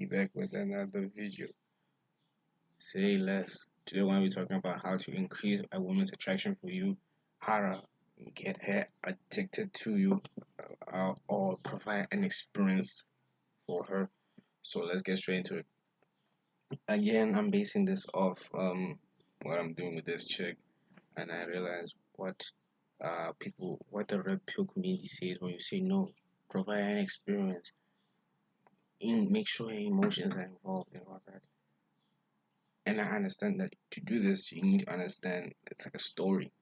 be back with another video. Say less. Today we're going to be talking about how to increase a woman's attraction for you, how to get her addicted to you, or provide an experience for her. So let's get straight into it. Again, I'm basing this off what I'm doing with this chick, and I realized what the red pill community says when you say no, provide an experience, make sure your emotions are involved and all that. And I understand that to do this, you need to understand it's like a story.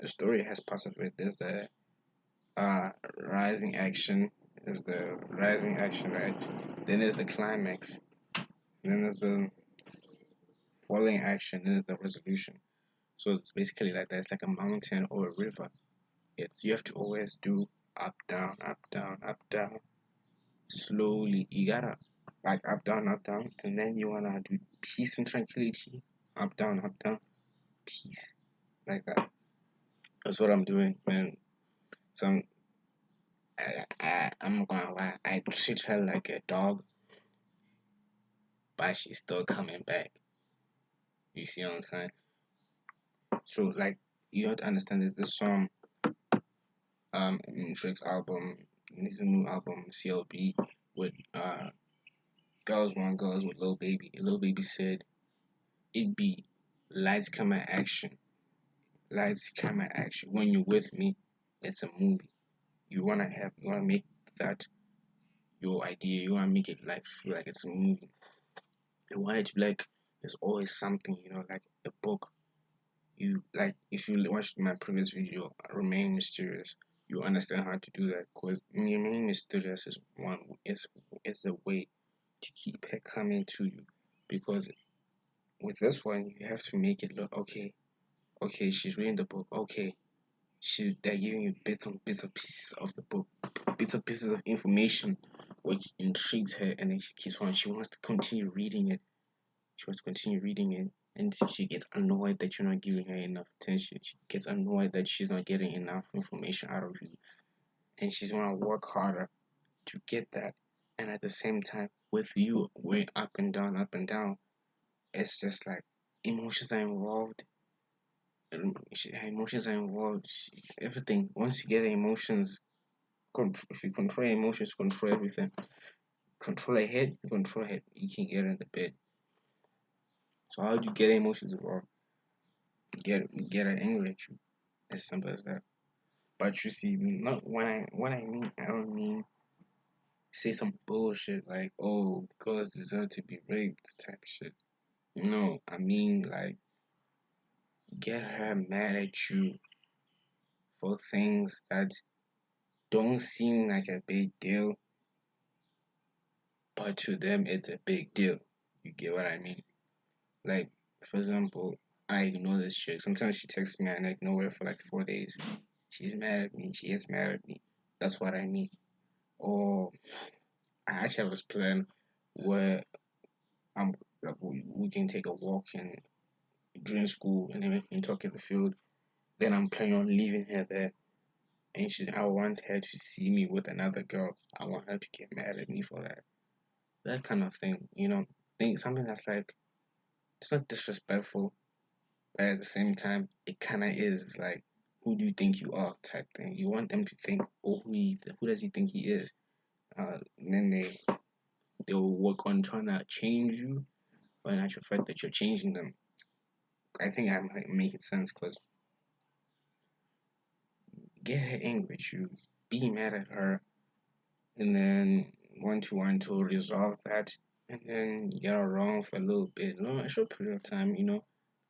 A story has parts of it. There's the uh, rising action, right? Then there's the climax. Then there's the falling action. Then there's the resolution. So it's basically like that. It's like a mountain or a river. It's you have to always do up, down, up, down, up, down, slowly. You gotta like up, down, and then you wanna do peace and tranquility, up, down, peace, like that. That's what I'm doing, man. Some I'm not gonna lie, I treat her like a dog, but she's still coming back. You see what I'm saying? So like you have to understand this song in Drake's album, in his new album CLB with Girls Want Girls with Lil Baby. Lil Baby said it be lights camera action. Lights camera action. When you're with me, it's a movie. You wanna make that your idea, you wanna make it like feel like it's a movie. You want it to be like there's always something, like a book. You like if you watched my previous video, Remain Mysterious, you understand how to do that because Remain Mysterious is a way to keep her coming to you because with this one you have to make it look okay. Okay, she's reading the book. Okay, they're giving you bits and pieces of the book, bits and pieces of information, which intrigues her, and then she keeps on. She wants to continue reading it. She wants to continue reading it, and she gets annoyed that you're not giving her enough attention. She gets annoyed that she's not getting enough information out of you, and she's gonna work harder to get that. And at the same time, with you going up and down, it's just like emotions are involved. Emotions are involved. Everything. Once you get emotions, if you control your emotions, control everything. Control head. You can get in the bed. So how do you get emotions involved? Get her angry at you. As simple as that. But you see, not when I mean I don't mean say some bullshit like oh girls deserve to be raped type shit. No, I mean like get her mad at you for things that don't seem like a big deal, but to them it's a big deal. You get what I mean? Like, for example, I ignore this chick. Sometimes she texts me and I ignore her for like 4 days. She's mad at me. She gets mad at me. That's what I mean. Or I actually have this plan where I'm like we can take a walk and during school and then we can talk in the field. Then I'm planning on leaving her there. And I want her to see me with another girl. I want her to get mad at me for that. That kind of thing, Think something that's like it's not disrespectful, but at the same time, it kind of is. It's like, who do you think you are type thing. You want them to think, oh, who does he think he is? And then they'll work on trying to change you, but in actual fact that you're changing them. I think I'm making sense because get her angry with you, be mad at her, and then one to resolve that, and then get her wrong for a little bit, a short period of time,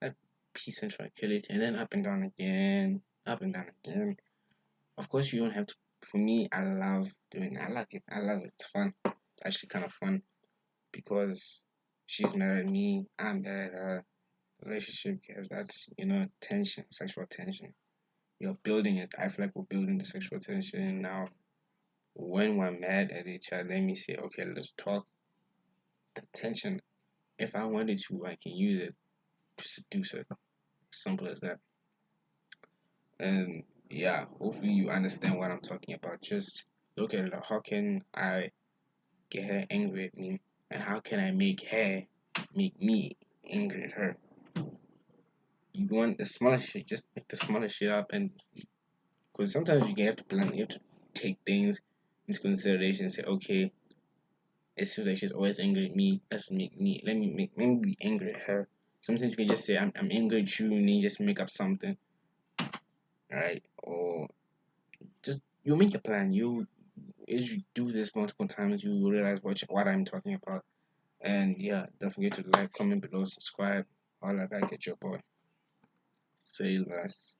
that peace and tranquility, and then up and down again, up and down again. Of course, you don't have to. For me, I love doing. I like it. I love it. It's fun. It's actually kind of fun because she's mad at me. I'm mad at her. Relationship has that tension, sexual tension. You're building it. I feel like we're building the sexual tension now. When we're mad at each other, let me say, okay, let's talk. The tension. If I wanted to, I can use it to seduce her. Simple as that. And yeah, hopefully you understand what I'm talking about. Just look at it. How can I get her angry at me, and how can I make her make me angry at her? You want the smallest shit, just pick the smallest shit up, and because sometimes you have to plan, you have to take things into consideration and say, okay, it seems like she's always angry at me. Let me be angry at her. Sometimes you can just say I'm angry at you, and then you just make up something, right? Or just you make a plan. You as you do this multiple times, you will realize what I'm talking about. And yeah, don't forget to like, comment below, subscribe, all that back at your boy. Say less.